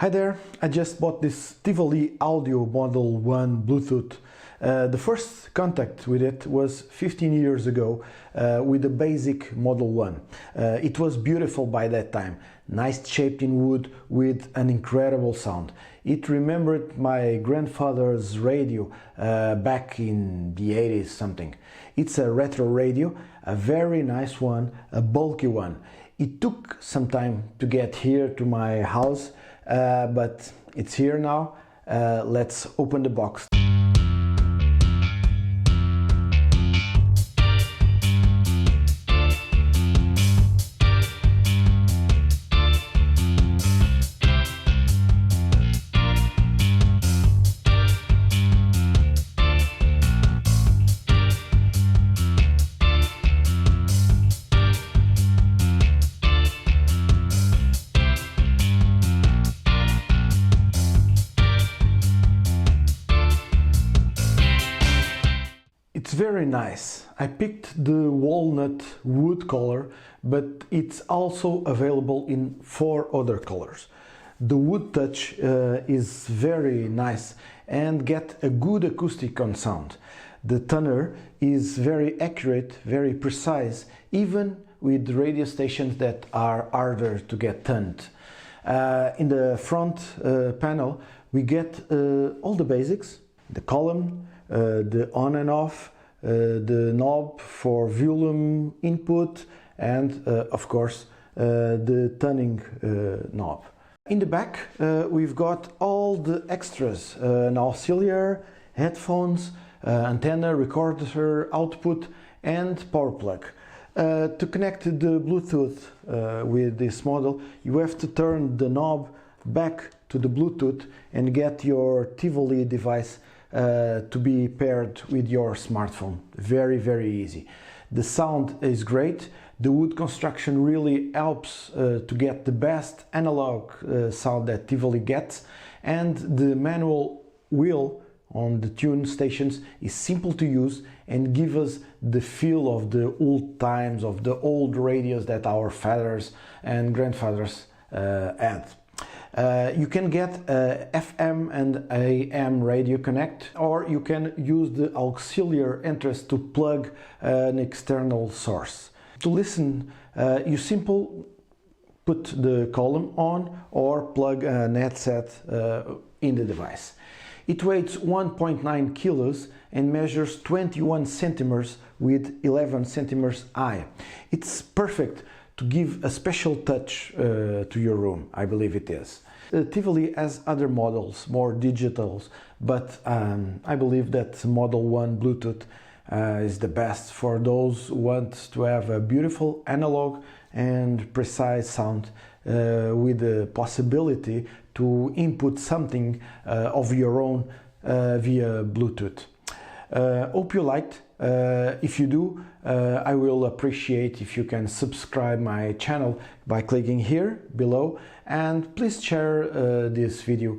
Hi there, I just bought this Tivoli Audio Model 1 Bluetooth. The first contact with it was 15 years ago with the basic Model 1. It was beautiful by that time, nice shaped in wood with an incredible sound. It remembered my grandfather's radio back in the 80s something. It's a retro radio, a very nice one, a bulky one. It took some time to get here to my house, but it's here now. Let's open the box. It's very nice. I picked the walnut wood color, but it's also available in 4 other colors. The wood touch is very nice and get a good acoustic on sound. The tuner is very accurate, very precise, even with radio stations that are harder to get tuned. In the front panel we get all the basics, the column, the on and off, the knob for volume input, and of course the tuning knob. In the back we've got all the extras, an auxiliary, headphones, antenna, recorder output and power plug. To connect the Bluetooth with this model, you have to turn the knob back to the Bluetooth and get your Tivoli device to be paired with your smartphone. Very easy. The sound is great. The wood construction really helps to get the best analog sound that Tivoli gets, and the manual wheel on the tune stations is simple to use and give us the feel of the old times, of the old radios that our fathers and grandfathers had. You can get FM and AM radio connect, or you can use the auxiliary entrance to plug an external source. To listen, you simply put the column on or plug an headset in the device. It weighs 1.9 kilos and measures 21 centimeters with 11 centimeters high. It's perfect to give a special touch to your room, I believe it is. Tivoli has other models, more digitals, but I believe that Model 1 Bluetooth is the best for those who want to have a beautiful analog and precise sound with the possibility to input something of your own via Bluetooth. Hope you liked. If you do, I will appreciate if you can subscribe my channel by clicking here below, and please share this video.